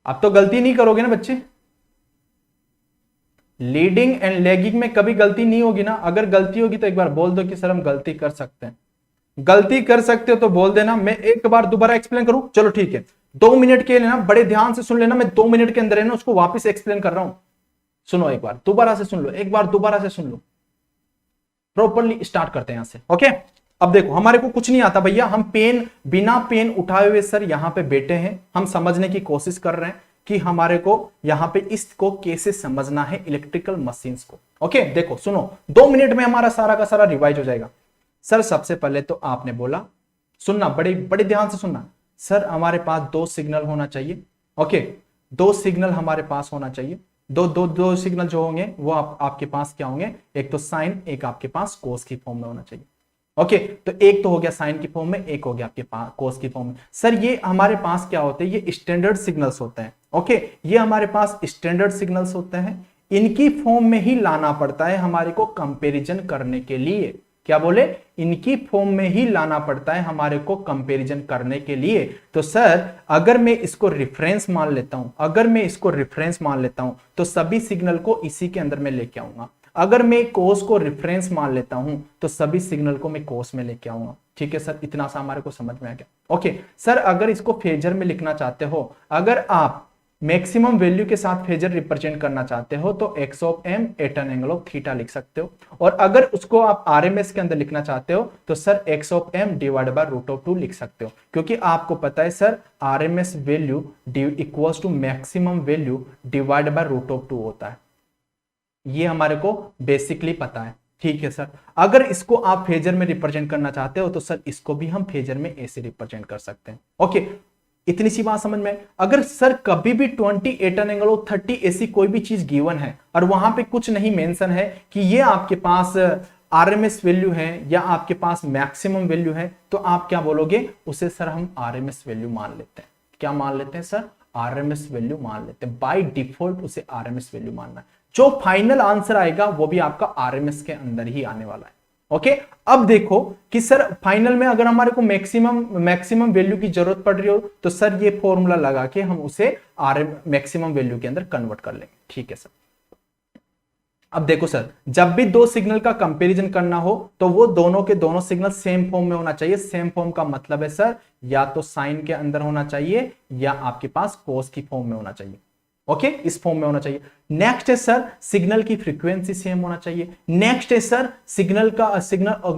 अब तो गलती नहीं करोगे ना बच्चे, लीडिंग एंड लैगिंग में कभी गलती नहीं होगी ना। अगर गलती होगी तो एक बार बोल दो कि सर हम गलती कर सकते हैं। गलती कर सकते हो तो बोल देना, मैं एक बार दोबारा एक्सप्लेन करूं, चलो ठीक है। 2 मिनट के लिए ना बड़े ध्यान से सुन लेना, मैं 2 मिनट के अंदर है ना उसको वापस एक्सप्लेन कर रहा हूं। सुनो एक बार दोबारा से सुन लो, एक बार दोबारा से सुन लो, प्रॉपरली स्टार्ट करते हैं यहां से। ओके, अब देखो हमारे को कुछ नहीं आता भैया, हम पेन बिना पेन उठाए हुए सर यहां पे बैठे हैं, हम समझने की कोशिश कर रहे हैं कि हमारे को यहां पे इसको कैसे समझना है इलेक्ट्रिकल मशीन्स को। ओके देखो सुनो, 2 मिनट में हमारा सारा का सारा रिवाइज हो जाएगा। सर सबसे पहले तो आपने बोला, सुनना बड़े बड़े ध्यान से सुनना, सर हमारे पास 2 सिग्नल होना चाहिए। ओके, 2 सिग्नल हमारे पास होना चाहिए। दो सिग्नल जो होंगे वो आपके पास क्या होंगे, एक तो साइन, एक आपके पास कोस की फॉर्म में होना चाहिए। ओके, तो एक तो हो गया साइन की फॉर्म में, एक हो गया आपके पास कोस की फॉर्म में। सर ये हमारे पास क्या होते हैं, ये स्टैंडर्ड सिग्नल्स होते हैं। ओके, ये हमारे पास स्टैंडर्ड सिग्नल्स होते हैं, इनकी फॉर्म में ही लाना पड़ता है हमारे को कंपैरिजन करने के लिए। क्या बोले, इनकी फॉर्म में ही लाना पड़ता है हमारे को कंपैरिजन करने के लिए। तो सर अगर मैं इसको रेफरेंस मान लेता हूं, अगर मैं इसको रेफरेंस मान लेता हूं तो सभी सिग्नल को इसी के अंदर में लेके आऊंगा। अगर मैं कोस को रेफरेंस मान लेता हूं तो सभी सिग्नल को मैं कोस में लेके आऊंगा। ठीक है सर, इतना सा हमारे को समझ में आ गया। ओके सर, अगर इसको फेजर में लिखना चाहते हो, अगर आप मैक्सिमम वैल्यू के साथ फेजर रिप्रेजेंट करना चाहते हो तो x of m at an angle of theta लिख सकते हो। और अगर उसको आप RMS के अंदर लिखना चाहते हो तो sir x of m divide by root of 2 लिख सकते हो, क्योंकि आपको पता है sir RMS value equals to maximum value divide by root of 2 होता है। ये हमारे को बेसिकली पता है। ठीक है सर, अगर इसको आप फेजर में रिप्रेजेंट करना चाहते हो तो सर इसको भी हम फेजर में ऐसे रिप्रेजेंट कर सकते हैं। ओके, इतनी सी बात समझ में। अगर सर कभी भी 20 एट एन एंगल ऑफ 30 ऐसी कोई भी चीज गिवन है और वहां पे कुछ नहीं मेंशन है कि ये आपके पास RMS वैल्यू है या आपके पास मैक्सिमम वैल्यू है, तो आप क्या बोलोगे, उसे सर हम RMS वैल्यू मान लेते हैं। क्या मान लेते हैं सर, RMS वैल्यू मान लेते हैं। बाय डिफॉल्ट उसे RMS वैल्यू मानना है। जो फाइनल आंसर आएगा वो भी आपका RMS के अंदर ही आने वाला है। ओके, अब देखो कि सर फाइनल में अगर हमारे को मैक्सिमम वैल्यू की जरूरत पड़ रही हो तो सर ये फॉर्मूला लगा के हम उसे मैक्सिमम वैल्यू के अंदर कन्वर्ट कर लेंगे। ठीक है सर, अब देखो सर, जब भी 2 सिग्नल का कंपैरिजन करना हो तो वो दोनों के दोनों सिग्नल सेम फॉर्म में होना चाहिए। सेम फॉर्म का मतलब है सर या तो साइन के अंदर होना चाहिए या आपके पास कोस की फॉर्म में होना चाहिए। ओके, इस फॉर्म में होना चाहिए। नेक्स्ट है सर सिग्नल की फ्रीक्वेंसी सेम होना चाहिए। नेक्स्ट है सर सिग्नल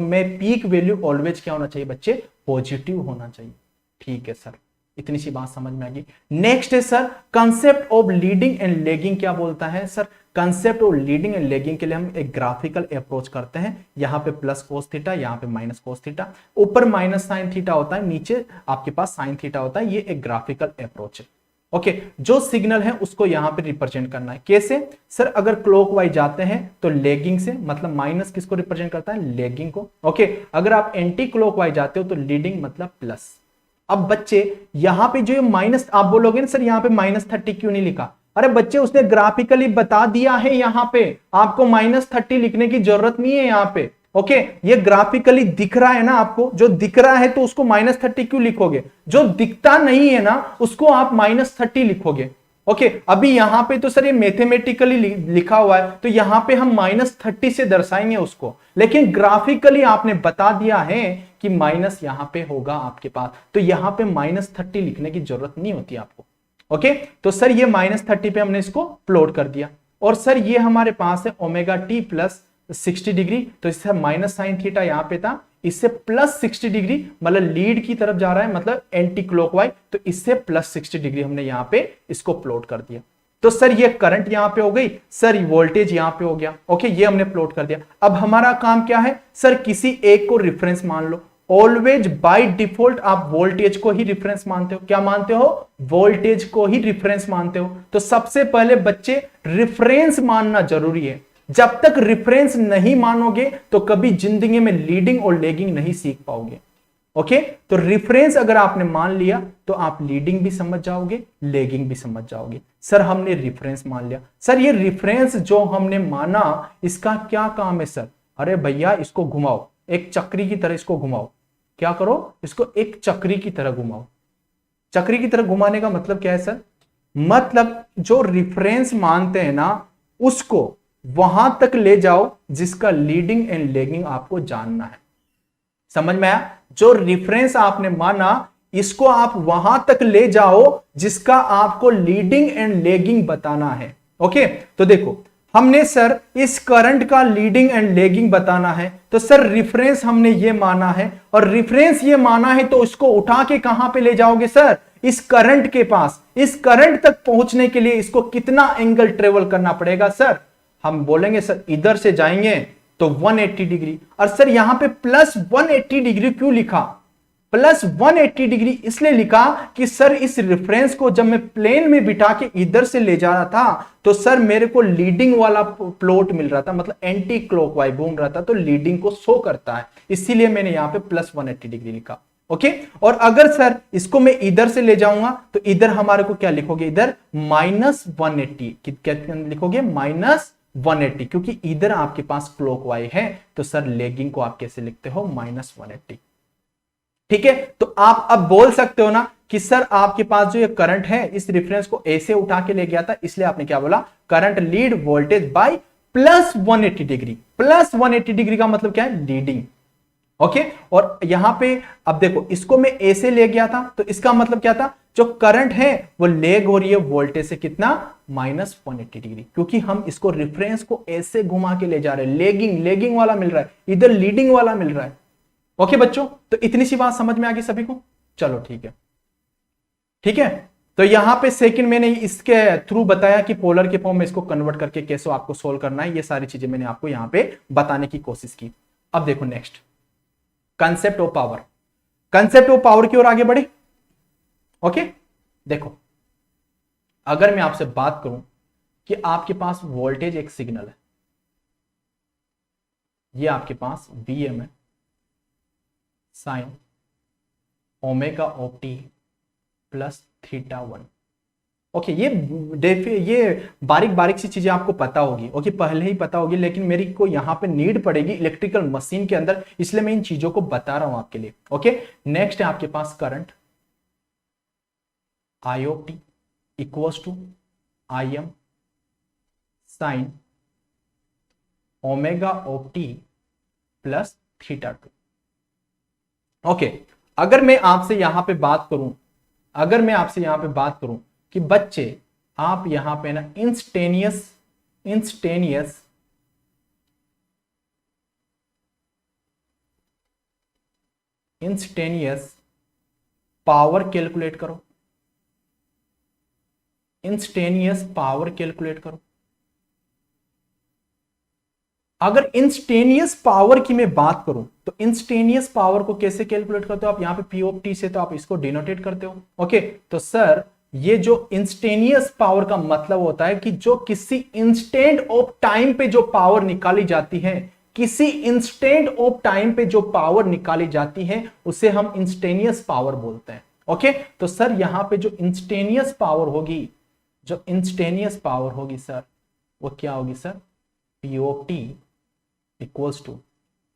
में पीक वैल्यू ऑलवेज क्या होना चाहिए बच्चे, पॉजिटिव होना चाहिए। ठीक है सर, इतनी सी बात समझ में आ गई। नेक्स्ट है sir concept of leading and lagging क्या बोलता है sir, concept of leading and lagging के लिए हम एक ग्राफिकल अप्रोच करते हैं। यहां पे प्लस कोस थीटा, यहां पे माइनस कोस थीटा, ऊपर माइनस साइन थीटा होता है, नीचे आपके पास साइन थीटा होता है। ये एक ग्राफिकल अप्रोच है। ओके, जो सिग्नल है उसको यहां पे रिप्रेजेंट करना है। कैसे सर, अगर क्लॉकवाइज जाते हैं तो लेगिंग से, मतलब माइनस किसको रिप्रेजेंट करता है, लेगिंग को। ओके, अगर आप एंटी क्लॉकवाइज जाते हो तो लीडिंग मतलब प्लस। अब बच्चे यहां पे जो माइनस, आप बोलोगे ना सर यहां पे -30 क्यों नहीं लिखा, अरे बच्चे उसने ग्राफिकली बता दिया है, यहां पे आपको -30 लिखने की जरूरत नहीं है यहां पे। ओके, ये ग्राफिकली दिख रहा है ना आपको, जो दिख रहा है तो उसको -30 क्यों लिखोगे, जो दिखता नहीं है ना उसको आप -30 लिखोगे। ओके, अभी यहां पे तो सर ये मैथमेटिकली लिखा हुआ है तो यहां पे हम -30 से दर्शाएंगे उसको, लेकिन ग्राफिकली आपने बता दिया है कि माइनस यहां पे होगा आपके पास, तो यहां पे -30 लिखने की जरूरत नहीं होती आपको। ओके, तो सर ये -30 पे हमने इसको प्लॉट कर दिया। और सर ये हमारे पास है ओमेगा टी प्लस 60 डिग्री, तो इससे माइनस साइन थीटा यहां पे था, इससे प्लस 60 डिग्री मतलब लीड की तरफ जा रहा है, मतलब एंटी क्लॉकवाइज, तो इससे प्लस 60 डिग्री हमने यहां पे इसको प्लॉट कर दिया। तो सर ये करंट यहां पे हो गई, सर वोल्टेज यहां पे हो गया। ओके, ये हमने प्लॉट कर दिया। अब हमारा काम क्या है सर, किसी एक को रेफरेंस मान लो। ऑलवेज बाय डिफॉल्ट आप वोल्टेज को ही रेफरेंस मानते हो। क्या मानते हो, वोल्टेज को ही रेफरेंस मानते हो। तो सबसे पहले बच्चे रेफरेंस मानना जरूरी है। जब तक रेफरेंस नहीं मानोगे तो कभी जिंदगी में लीडिंग और लैगिंग नहीं सीख पाओगे। ओके, तो रेफरेंस अगर आपने मान लिया तो आप लीडिंग भी समझ जाओगे, लैगिंग भी समझ जाओगे। सर हमने रेफरेंस मान लिया, सर ये रेफरेंस जो हमने माना इसका क्या काम है सर, अरे भैया इसको घुमाओ, एक चक्री की तरह इसको घुमाओ। क्या करो, इसको एक चक्री की तरह घुमाओ। चक्री की तरह घुमाने का मतलब क्या है सर, मतलब जो रिफरेंस मानते हैं ना, उसको वहां तक ले जाओ जिसका लीडिंग एंड लैगिंग आपको जानना है। समझ में आया? जो रिफरेंस आपने माना, इसको आप वहां तक ले जाओ जिसका आपको लीडिंग एंड लैगिंग बताना है। ओके, तो देखो हमने सर इस करंट का लीडिंग एंड लैगिंग बताना है, तो सर रिफरेंस हमने ये माना है, और रिफरेंस ये माना है तो इसको उठा के कहां पे ले जाओगे सर? इस करंट के पास। इस करंट तक पहुंचने के लिए इसको कितना एंगल ट्रेवल करना पड़ेगा सर? हम बोलेंगे सर इधर से जाएंगे तो 180 डिग्री। और सर यहां पे प्लस 180 डिग्री क्यों लिखा? प्लस 180 डिग्री इसलिए लिखा कि सर इस रेफरेंस को जब मैं प्लेन में बिठा के इधर से ले जा रहा था तो सर मेरे को लीडिंग वाला प्लॉट मिल रहा था, मतलब एंटी क्लॉकवाइज घूम रहा था, तो लीडिंग को शो करता है, इसीलिए मैंने यहां पे प्लस 180 डिग्री लिखा। ओके, और अगर सर इसको मैं इधर से ले जाऊंगा तो इधर हमारे को क्या लिखोगे? इधर माइनस 180। क्या लिखोगे? माइनस 180, क्योंकि इधर आपके पास क्लॉकवाइज है, तो सर लेगिंग को आप कैसे लिखते हो? माइनस 180। ठीक है, तो आप अब बोल सकते हो ना कि सर आपके पास जो ये करंट है इस रेफरेंस को ऐसे उठा के ले गया था, इसलिए आपने क्या बोला? Current lead voltage bye plus 180 degree. Plus 180 degree का मतलब क्या है? लीडिंग। ओके, और यहां पे अब देखो इसको मैं ऐसे ले गया था, तो इसका मतलब क्या था? जो करंट है वो लेग हो रही है वोल्टेज से कितना? माइनस 180 डिग्री, क्योंकि हम इसको रेफरेंस को ऐसे घुमा के ले जा रहे हैं। लेगिंग वाला मिल रहा है, इधर लीडिंग वाला मिल रहा है। ओके बच्चों, तो इतनी सी बात समझ में आ गई सभी को? चलो ठीक है, ठीक है। तो यहां पे सेकंड मैंने इसके थ्रू बताया कि पोलर के फॉर्म में इसको कन्वर्ट करके कैसे आपको सोल्व करना है, ये सारी चीजें मैंने आपको यहां पे बताने की कोशिश की। अब देखो next, concept of power. Concept of power की ओर आगे बढ़े। ओके, देखो अगर मैं आपसे बात करूं कि आपके पास वोल्टेज एक सिग्नल है, ये आपके पास Vm है, sign omega of T plus theta 1। Okay, ये बारीक बारीक सी चीजें आपको पता होगी। ओके, पहले ही पता होगी, लेकिन मेरी को यहां पे नीड पड़ेगी इलेक्ट्रिकल मशीन के अंदर, इसलिए मैं इन चीजों को बता रहा हूं आपके लिए। ओके, नेक्स्ट है आपके पास current i of T equals to i m sine omega of T plus theta 2। Okay, अगर मैं आपसे यहां पे बात करूं, अगर मैं आपसे यहां पे बात करूं कि बच्चे आप यहां पे ना इंस्टेनियस पावर कैलकुलेट करो, इंस्टेनियस पावर कैलकुलेट करो। अगर इंस्टेनियस पावर की मैं बात करूं तो इंस्टेनियस पावर को कैसे कैलकुलेट करते हो आप? यहां पे पी ऑफ टी से तो आप इसको डिनोटेट करते हो। ओके, तो सर ये जो इंस्टेनियस पावर का मतलब होता है कि जो किसी इंस्टेंट ऑफ टाइम पे जो पावर निकाली जाती है, किसी इंस्टेंट ऑफ टाइम पे जो पावर निकाली जाती है उसे हम इंस्टेनियस पावर बोलते हैं। ओके, तो सर यहां पे जो इंस्टेनियस पावर होगी, जो इंस्टेनियस पावर होगी सर, वो क्या होगी sir? P of T equals to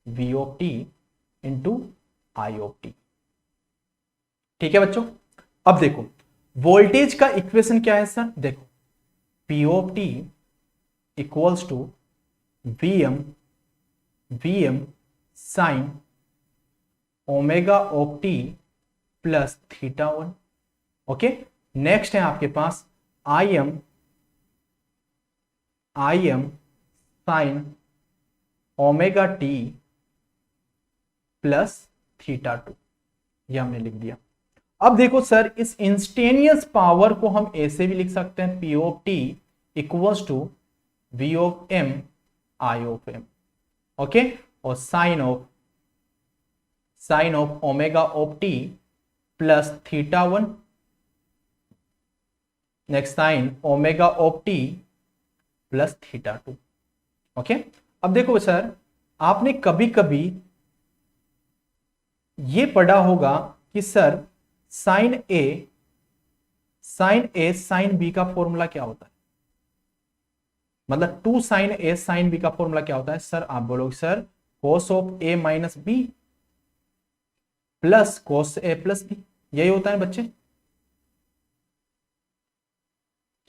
we of T into I of T. ठीक है बच्चों, अब देखो वोल्टेज का इक्वेशन क्या है सर? देखो p of T equals to we m sine omega of T plus theta 1। Okay, next है आपके पास i m sine omega t plus theta 2, ये हमने लिख दिया। अब देखो सर इस इंस्टेनियस पावर को हम ऐसे भी लिख सकते हैं, p of T equals to we of m i of m. Okay, और sine of omega of T plus theta 1, next sine omega of T plus theta 2। Okay, अब देखो सर आपने कभी कभी ये पढ़ा होगा कि sir sine A sine B का फॉर्मूला क्या होता है? मतलब 2 साइन ए साइन बी का फॉर्मूला क्या होता है सर? आप बोलोगे sir cos of A minus B plus cos A plus B, यही होता है बच्चे।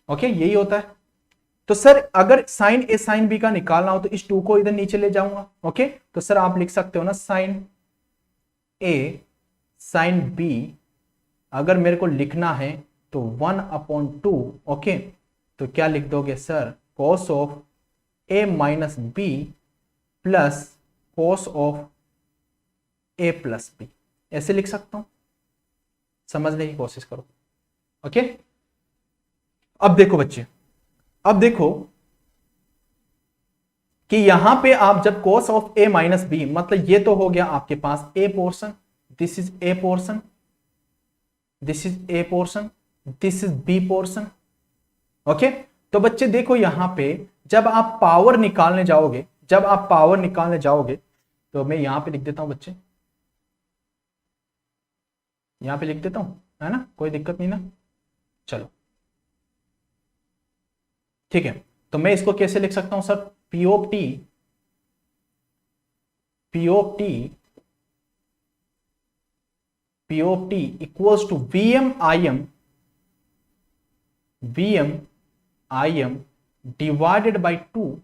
ओके, यही होता है। तो सर अगर साइन ए साइन बी का निकालना हो तो इस 2 को इधर नीचे ले जाऊंगा। ओके, तो सर आप लिख सकते हो ना साइन ए साइन बी, अगर मेरे को लिखना है तो 1/2। ओके, तो क्या लिख दोगे sir, cos of A minus B plus cos of A plus B, ऐसे लिख सकता हूं। समझने की कोशिश करो। ओके, अब देखो बच्चे, अब देखो कि यहां पे आप जब cos of a minus B, मतलब ये तो हो गया आपके पास a portion, this is a portion, this is a portion, this is b portion. Okay, तो बच्चे देखो यहां पे जब आप पावर निकालने जाओगे, जब आप पावर निकालने जाओगे, तो मैं यहां पे लिख देता हूं बच्चे, यहां पे लिख देता हूं, है ना, कोई दिक्कत नहीं ना। चलो ठीक है, तो मैं इसको कैसे लिख सकता हूं sir, P of T, P of T, P of T equals to we M I M, V M I M divided by two,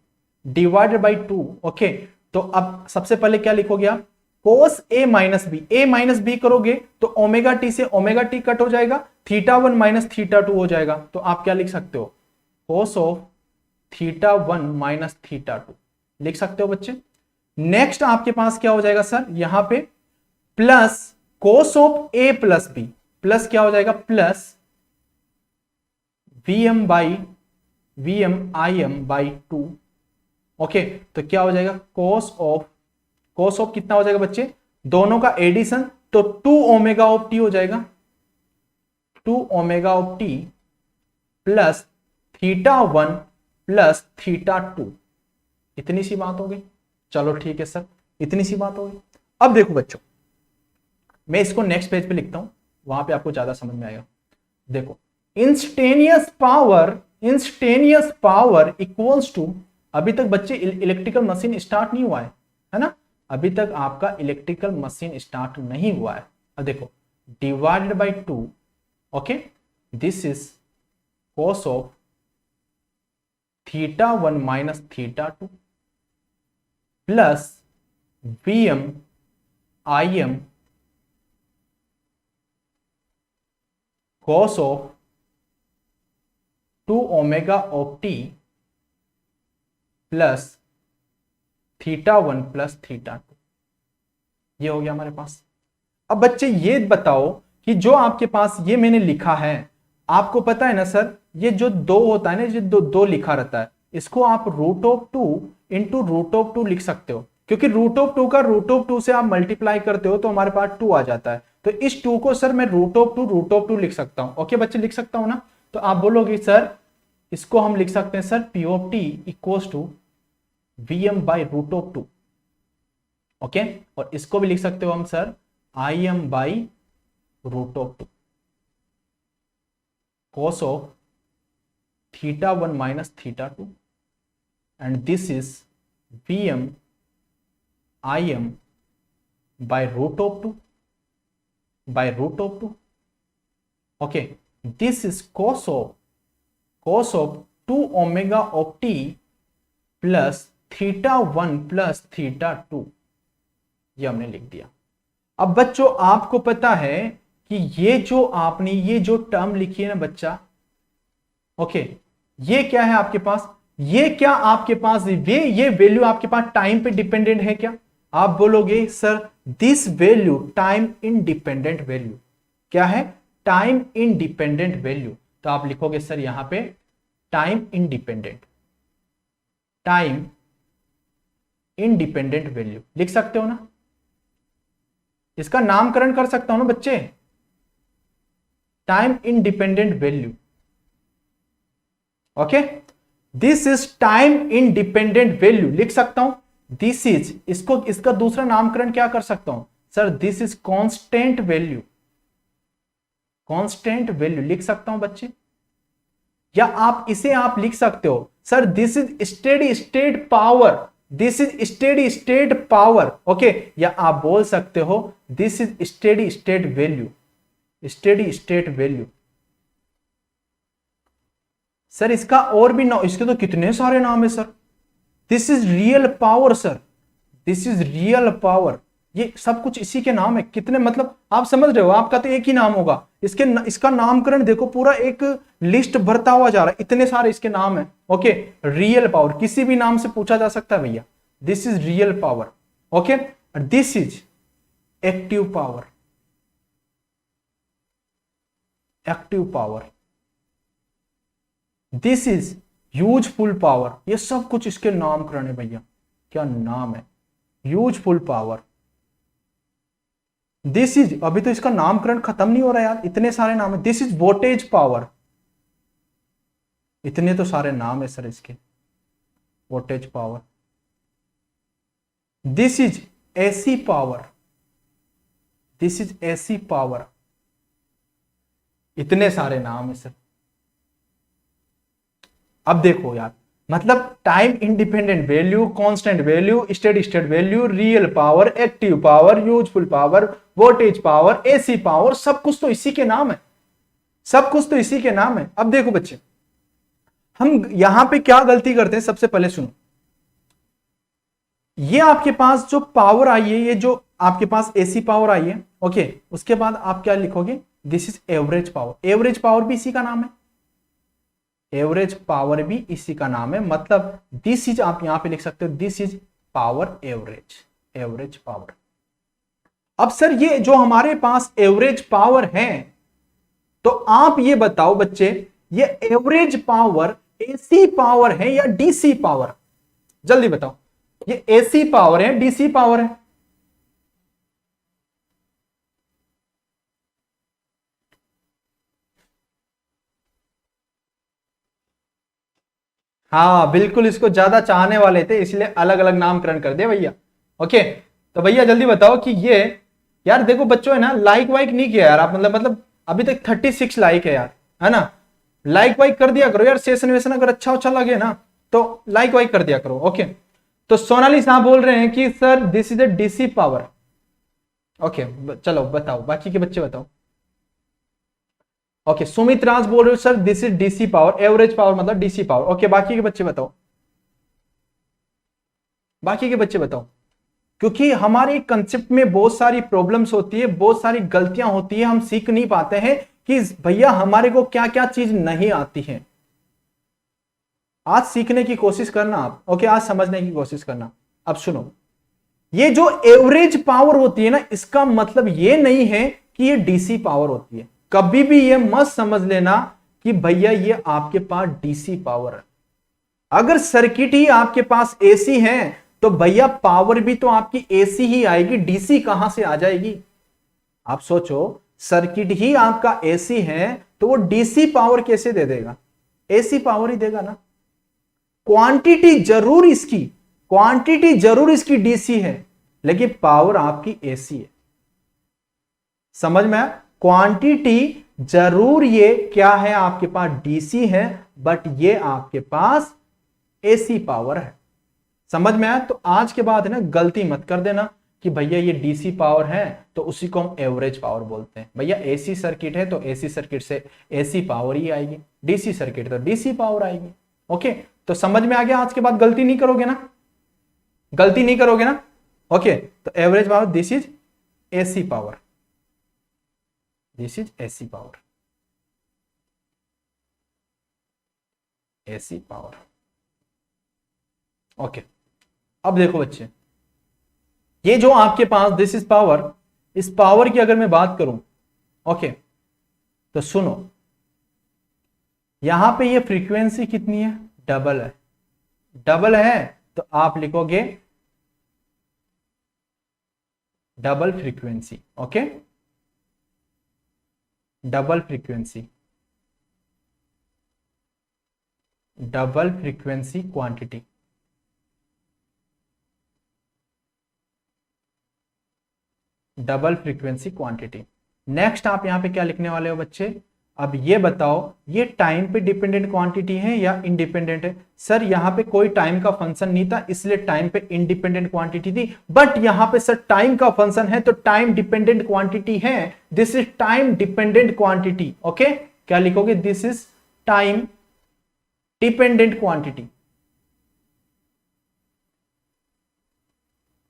divided by two. Okay, तो अब सबसे पहले क्या लिखोगे आप, cos a minus B, A minus B करोगे तो omega T से ओमेगा टी कट हो जाएगा, थीटा 1 माइनस थीटा 2 हो जाएगा, तो आप क्या लिख सकते हो, cos of theta 1 minus theta 2 लिख सकते हो बच्चे। नेक्स्ट आपके पास क्या हो जाएगा सर, यहां पे plus cos of a plus B, plus क्या हो जाएगा, plus V M by V M I M by 2। ओके, तो क्या हो जाएगा, cos ऑफ कितना हो जाएगा बच्चे, दोनों का एडिशन, तो 2 ओमेगा ऑफ टी हो जाएगा, 2 omega of T plus theta 1 plus theta 2। इतनी सी बात हो गई। चलो ठीक है सर, इतनी सी बात हो गई। अब देखो बच्चों, मैं इसको नेक्स्ट पेज पे लिखता हूं, वहां पे आपको ज्यादा समझ में आएगा। देखो, instantaneous power, instantaneous power equals to, अभी तक बच्चे इलेक्ट्रिकल मशीन स्टार्ट नहीं हुआ है ना, अभी तक आपका इलेक्ट्रिकल मशीन स्टार्ट नहीं हुआ है। अब देखो, divided by 2, okay, this is cos of theta 1 minus theta 2 plus V M I M cos of 2 omega of T plus theta 1 plus theta 2, ये हो गया हमारे पास। अब बच्चे ये बताओ कि जो आपके पास ये मैंने लिखा है, आपको पता है ना सर, ये जो 2 होता है ना, जो दो लिखा रहता है, इसको आप root of 2 into root of 2 लिख सकते हो, क्योंकि रूट ऑफ 2 का रूट ऑफ 2 से आप मल्टीप्लाई करते हो तो हमारे पास 2 आ जाता है। तो इस 2 को सर मैं रूट ऑफ 2 लिख सकता हूं। ओके बच्चे, लिख सकता हूं ना, तो आप बोलोगे सर इसको हम लिख सकते हैं sir P of T equals to we M by root of 2। Okay, और इसको भी लिख सकते हो हम sir I M by root of 2 cos of theta 1 minus theta 2, and this is Vm Im by root of 2 by root of 2. Okay, this is cos of 2 omega of t plus theta 1 plus theta 2, ये हमने लिख दिया। अब बच्चों आपको पता है कि ये जो आपने ये जो टर्म लिखी है ना बच्चा, ओके, ये क्या है आपके पास, ये क्या आपके पास ये वैल्यू आपके पास टाइम पे डिपेंडेंट है क्या? आप बोलोगे sir this value time independent value. क्या है? Time independent value. तो आप लिखोगे सर यहां पे time independent, time independent value लिख सकते हो ना, इसका नामकरण कर सकता हूं ना बच्चे, time independent value. Okay, this is time independent value लिख सकता हूं। दिस इज, इसको इसका दूसरा नामकरण क्या कर सकता हूं sir, this is constant value, constant value लिख सकता हूं बच्चे। या आप इसे आप लिख सकते हो sir this is steady state power, this is steady state power. Okay, या आप बोल सकते हो this is steady state value, steady state value. Sir इसका और भी नाम, इसके तो कितने सारे नाम है sir. This is real power sir, this is real power, ये सब कुछ इसी के नाम है। कितने, मतलब आप समझ रहे हो, आपका तो एक ही नाम होगा, इसका नामकरण देखो पूरा एक लिस्ट भरता हुआ जा रहा है, इतने सारे इसके नाम है। ओके, रियल पावर किसी भी नाम से पूछा जा सकता है भैया। This is real power. Okay, this is active power, active power, this is useful power, ये सब कुछ इसके नामकरण है भैया। क्या नाम है, यूजफुल पावर। दिस इज, अभी तो इसका नामकरण खत्म नहीं हो रहा यार, इतने सारे नाम है। दिस इज वोल्टेज पावर, इतने तो सारे नाम है सर इसके, voltage power. This is AC power, this is AC power, इतने सारे नाम है सर। अब देखो यार, मतलब time independent value, constant value, steady state value, real power, active power, useful power, voltage power, AC power, सब कुछ तो इसी के नाम है, सब कुछ तो इसी के नाम है। अब देखो बच्चे, हम यहां पे क्या गलती करते हैं, सबसे पहले सुनो, ये आपके पास जो पावर आई है, ये जो आपके पास एसी पावर आई है, ओके, उसके बाद आप क्या लिखोगे, this is average power. Average power भी इसी का नाम है, एवरेज पावर भी इसी का नाम है, मतलब दिस इज, आप यहां पे लिख सकते हो this is power average, average power. अब सर ये जो हमारे पास एवरेज पावर है, तो आप ये बताओ बच्चे, ये एवरेज पावर एसी पावर है या डीसी पावर, जल्दी बताओ, ये एसी पावर है डीसी पावर है? हाँ बिल्कुल, इसको ज्यादा चाहने वाले थे इसलिए अलग अलग नामकरण कर दिया भैया। ओके, तो भैया जल्दी बताओ कि ये, यार देखो बच्चों है ना, लाइक वाइक नहीं किया यार आप, मतलब अभी तक 36 लाइक है यार, है ना, लाइक वाइक कर दिया करो यार, सेशन वेशन अगर अच्छा अच्छा लगे ना तो लाइक वाइक कर दिया करो। ओके, तो सोनाली साहब बोल रहे हैं कि sir this is a DC power. Okay, चलो बताओ, बाकी के बच्चे बताओ। ओके, सुमित राज बोल रहे हो sir this is DC power, average power मतलब डीसी पावर। ओके, बाकी के बच्चे बताओ, बाकी के बच्चे बताओ, क्योंकि हमारे कंसेप्ट में बहुत सारी प्रॉब्लम्स होती है, बहुत सारी गलतियां होती है, हम सीख नहीं पाते हैं कि भैया हमारे को क्या क्या चीज नहीं आती है। आज सीखने की कोशिश करना आप, ओके, आज समझने की कोशिश करना। अब सुनो, ये जो एवरेज पावर होती है ना, इसका मतलब ये नहीं है कि ये डीसी पावर होती है। कभी भी ये मत समझ लेना कि भैया ये आपके पास डीसी पावर है। अगर सर्किट ही आपके पास एसी है तो भैया पावर भी तो आपकी एसी ही आएगी, डीसी कहां से आ जाएगी? आप सोचो, सर्किट ही आपका एसी है तो वो डीसी पावर कैसे दे देगा? एसी पावर ही देगा ना। क्वांटिटी जरूर इसकी, क्वांटिटी जरूर इसकी डीसी है, लेकिन पावर आपकी एसी है। समझ में आया? क्वांटिटी जरूर ये क्या है, आपके पास डीसी है, बट ये आपके पास एसी पावर है। समझ में आया? तो आज के बाद है ना, गलती मत कर देना कि भैया ये डीसी पावर है तो उसी को हम एवरेज पावर बोलते हैं। भैया एसी सर्किट है तो एसी सर्किट से एसी पावर ही आएगी, डीसी सर्किट तो डीसी पावर आएगी। ओके, तो समझ में आ गया? आज के बाद गलती नहीं करोगे ना, गलती नहीं करोगे ना? ओके, तो average power this is AC power, this is AC power, AC power. Okay, अब देखो बच्चे, ये जो आपके पास दिस इज पावर, इस पावर की अगर मैं बात करूं, ओके, तो सुनो, यहां पे ये फ्रीक्वेंसी कितनी है? डबल है, डबल है, तो आप लिखोगे double frequency. Okay, double frequency, double frequency quantity. Double frequency quantity. Next आप यहां पे क्या लिखने वाले हो बच्चे? अब ये बताओ, ये टाइम पे डिपेंडेंट क्वांटिटी है या इंडिपेंडेंट है? सर यहां पे कोई टाइम का फंक्शन नहीं था इसलिए टाइम पे इंडिपेंडेंट क्वांटिटी थी, बट यहां पे सर टाइम का फंक्शन है तो टाइम डिपेंडेंट क्वांटिटी है। This is time dependent quantity. Okay, क्या लिखोगे? This is time dependent quantity,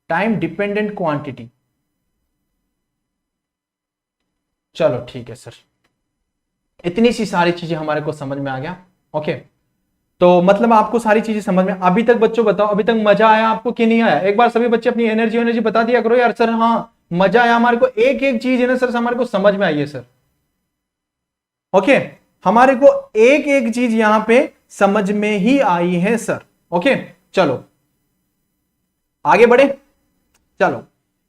time dependent quantity. चलो ठीक है सर, इतनी सी सारी चीजें हमारे को समझ में आ गया। ओके, तो मतलब आपको सारी चीजें समझ में अभी तक, बच्चों बताओ अभी तक मजा आया आपको कि नहीं आया? एक बार सभी बच्चे अपनी एनर्जी बता दिया करो यार, सर हाँ मजा आया हमारे को, एक एक चीज है ना सर हमारे को समझ में आई है सर। ओके, हमारे को एक एक चीज यहां पे समझ में ही आई है सर। ओके, चलो आगे बढ़े। चलो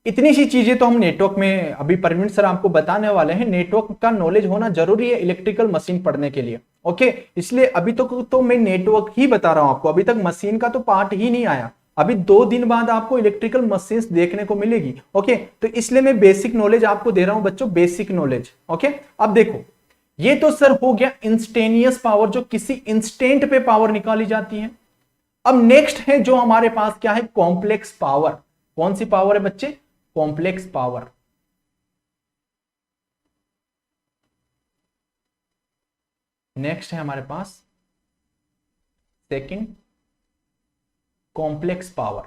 इतनी सी चीजें तो हम नेटवर्क में अभी परवीन सर आपको बताने वाले हैं। नेटवर्क का नॉलेज होना जरूरी है इलेक्ट्रिकल मशीन पढ़ने के लिए। ओके, इसलिए अभी तो मैं नेटवर्क ही बता रहा हूं आपको, अभी तक मशीन का तो पार्ट ही नहीं आया। अभी 2 दिन बाद आपको इलेक्ट्रिकल मशीन्स देखने को मिलेगी। ओके, तो इसलिए मैं बेसिक नॉलेज आपको दे रहा हूं बच्चों, बेसिक नॉलेज। ओके, अब देखो ये तो सर हो गया इंस्टेनियस पावर, जो किसी इंस्टेंट पे पावर निकाली जाती है। अब नेक्स्ट है जो हमारे पास क्या है, कॉम्प्लेक्स पावर। कौन सी पावर है बच्चे? Complex power. नेक्स्ट है हमारे पास second, complex power.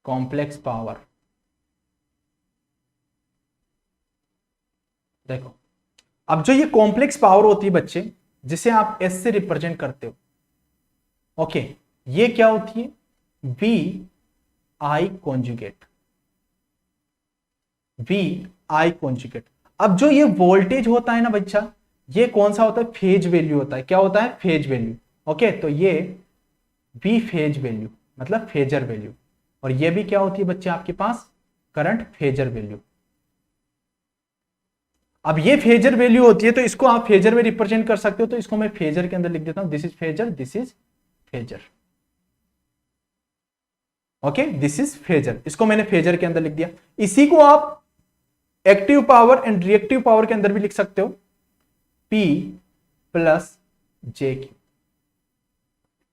Complex power देखो, अब जो ये कॉम्प्लेक्स पावर होती है बच्चे, जिसे आप एस से रिप्रेजेंट करते हो। ओके, ये क्या होती है? V I conjugate, V I conjugate. अब जो ये वोल्टेज होता है ना बच्चा, ये कौन सा होता है? फेज वैल्यू होता है। क्या होता है? Phase value. ओके, तो ये वी फेज वैल्यू मतलब फेजर वैल्यू, और ये भी क्या होती है बच्चे आपके पास? Current phasor value. अब ये फेजर वैल्यू होती है, तो इसको आप फेजर में रिप्रेजेंट कर सकते हो, तो इसको मैं फेजर के अंदर लिख देता हूं, this is phasor, this is phasor. Okay, this is phasor, इसको मैंने फेजर के अंदर लिख दिया। इसी को आप active power and reactive power के अंदर भी लिख सकते हो, P प्लस जे क्यू,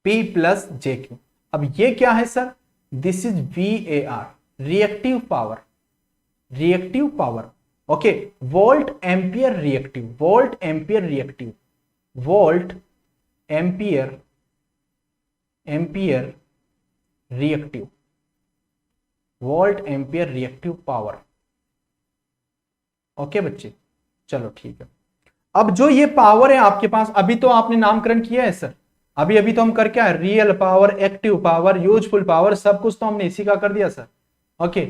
P प्लस जे क्यू। अब ये क्या है sir? This is VAR, reactive power, reactive power. Okay, volt ampere reactive, volt ampere reactive, volt ampere, ampere reactive, volt ampere reactive power. Okay बच्चे, चलो ठीक है। अब जो ये पावर है आपके पास, अभी तो आपने नामकरण किया है सर, अभी अभी तो हम कर क्या है, real power, active power, useful power, सब कुछ तो हमने इसी का कर दिया सर। ओके,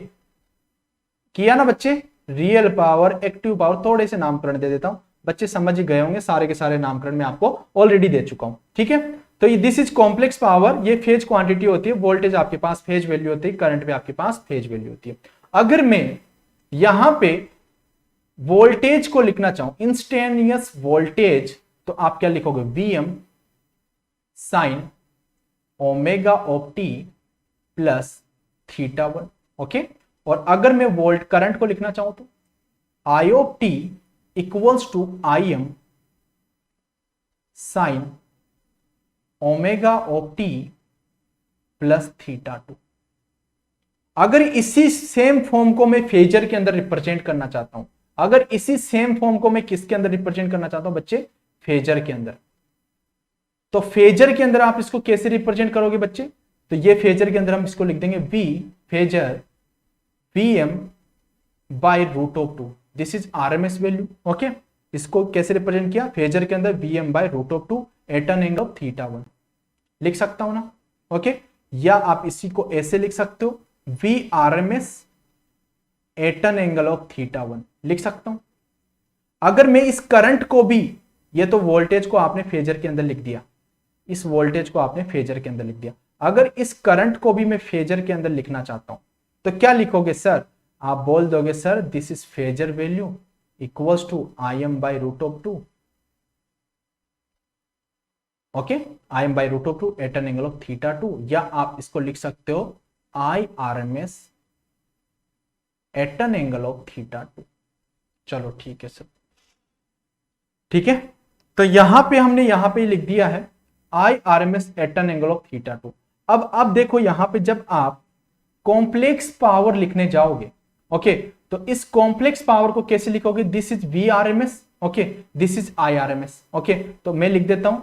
किया ना बच्चे? रियल पावर, एक्टिव पावर, थोड़े से नामकरण दे देता हूं, बच्चे समझ ही गए होंगे, सारे के सारे नामकरण मैं आपको ऑलरेडी दे चुका हूं। ठीक है, तो ये दिस इज कॉम्प्लेक्स पावर, ये फेज क्वांटिटी होती है, वोल्टेज आपके पास फेज वैल्यू होती है, करंट भी आपके पास फेज वैल्यू होती है। अगर मैं यहां पे वोल्टेज को लिखना चाहूं, इंस्टेनियस वोल्टेज, तो आप क्या लिखोगे? Vm sign omega of T plus theta 1। Okay, और अगर मैं वोल्ट करंट को लिखना चाहूं तो I of T equals to Im sine omega of T plus theta 2। अगर इसी सेम फॉर्म को मैं फेजर के अंदर रिप्रेजेंट करना चाहता हूं, अगर इसी सेम फॉर्म को मैं किसके अंदर रिप्रेजेंट करना चाहता हूं बच्चे? फेजर के अंदर। तो फेजर के अंदर आप इसको कैसे रिप्रेजेंट करोगे बच्चे? तो ये फेजर के अंदर हम इसको लिख देंगे V phasor Vm by root of 2, this is RMS value. Okay, इसको कैसे रिप्रेजेंट किया? फेजर के अंदर Vm by root of 2 at an angle of theta 1, लिख सकता हूं ना? ओके, या आप इसी को ऐसे लिख सकते हो, V RMS at an angle of theta 1, लिख सकता हूं। अगर मैं इस करंट को भी, ये तो वोल्टेज को आपने फेजर के अंदर लिख दिया, इस वोल्टेज को आपने फेजर के अंदर लिख दिया, अगर इस करंट को भी मैं फेजर के अंदर लिखना चाहता हूं तो क्या लिखोगे सर? आप बोल दोगे sir this is phasor value equals to Im by root of 2। Okay, Im by root of 2 at an angle of theta 2, या आप इसको लिख सकते हो IRMS at an angle of theta 2। चलो ठीक है सर, ठीक है, तो यहां पे हमने यहां पे लिख दिया है IRMS at an angle of theta 2। अब देखो यहां पे जब आप कॉम्प्लेक्स पावर लिखने जाओगे, ओके, तो इस कॉम्प्लेक्स पावर को कैसे लिखोगे? This is V R M S, okay, this is I R M S. Okay, तो मैं लिख देता हूं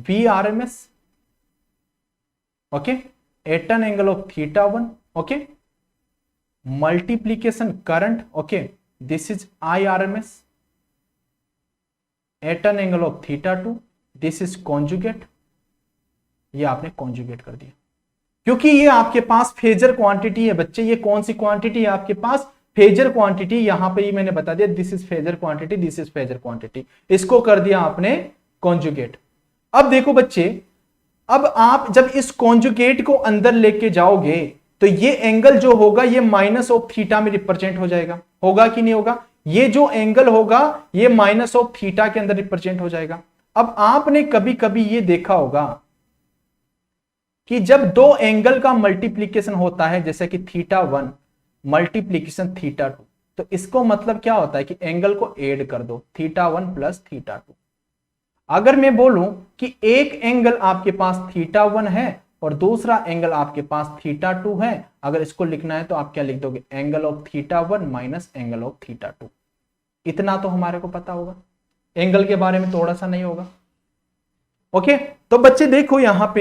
V R M S, okay, at an angle of theta 1, okay, multiplication current, okay, this is I R M S at an angle of theta 2, this is conjugate. ये आपने conjugate कर दिया, क्योंकि ये आपके पास फेजर क्वांटिटी है बच्चे। ये कौन सी क्वांटिटी है आपके पास? Phasor quantity. यहां पे ही मैंने बता दिया, this is phasor quantity, this is phasor quantity. इसको कर दिया आपने कॉन्जुगेट। अब देखो बच्चे, अब आप जब इस कॉन्जुगेट को अंदर लेके जाओगे तो ये एंगल जो होगा ये माइनस ऑफ थीटा में रिप्रेजेंट हो जाएगा। होगा कि नहीं होगा? ये जो एंगल होगा ये माइनस ऑफ थीटा के अंदर रिप्रेजेंट हो जाएगा। अब आपने कभी कभी ये देखा होगा कि जब दो एंगल का मल्टीप्लीकेशन होता है, जैसे कि थीटा 1 मल्टीप्लीकेशन थीटा 2, तो इसको मतलब क्या होता है कि एंगल को ऐड कर दो, थीटा 1 प्लस थीटा 2। अगर मैं बोलूं कि एक एंगल आपके पास थीटा 1 है और दूसरा एंगल आपके पास थीटा 2 है, अगर इसको लिखना है तो आप क्या लिख दोगे? Angle of theta 1 minus angle of theta 2। इतना तो हमारे को पता होगा, एंगल के बारे में थोड़ा सा नहीं होगा। ओके, तो बच्चे देखो यहां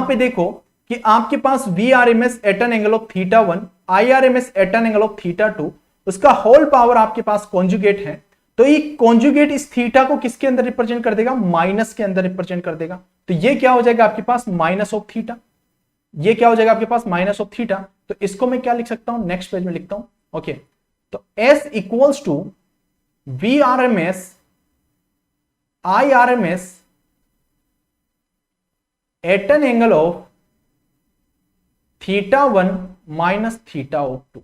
पे देखो कि आपके पास V R M S at an angle of theta 1, I R M S at an angle of theta 2, उसका होल पावर आपके पास कॉन्जुगेट है। तो ये कॉन्जुगेट इस थीटा को किसके अंदर रिप्रेजेंट कर देगा? माइनस के अंदर रिप्रेजेंट कर देगा। तो ये क्या हो जाएगा आपके पास? Minus of theta. ये क्या हो जाएगा आपके पास? Minus of theta. तो इसको मैं क्या लिख सकता हूं? नेक्स्ट पेज में लिखता हूं। ओके, तो S equals to V R M S I R M S at an angle of theta 1 minus theta of 2।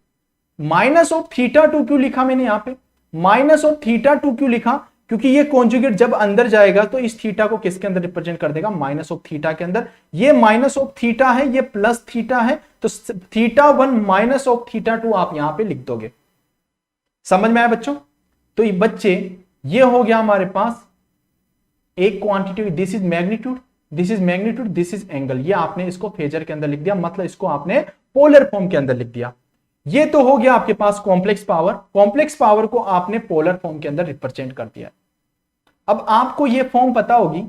Minus of theta 2 क्यों लिखा मैंने यहां पे? माइनस ऑफ थीटा 2 क्यों लिखा? क्योंकि ये कॉन्जुगेट जब अंदर जाएगा तो इस थीटा को किसके अंदर रिप्रेजेंट कर देगा? माइनस ऑफ थीटा के अंदर। ये माइनस ऑफ थीटा है, ये प्लस थीटा है, तो थीटा 1 माइनस ऑफ थीटा 2 आप यहां पे लिख दोगे। समझ में आया बच्चों? तो ये बच्चे, ये हो गया हमारे पास एक quantity, this is magnitude, this is magnitude, this is angle. ये आपने इसको फेजर के अंदर लिख दिया, मतलब इसको आपने पोलर फॉर्म के अंदर लिख दिया। ये तो हो गया आपके पास कॉम्प्लेक्स पावर। कॉम्प्लेक्स पावर को आपने पोलर फॉर्म के अंदर रिप्रेजेंट कर दिया। अब आपको ये फॉर्म पता होगी,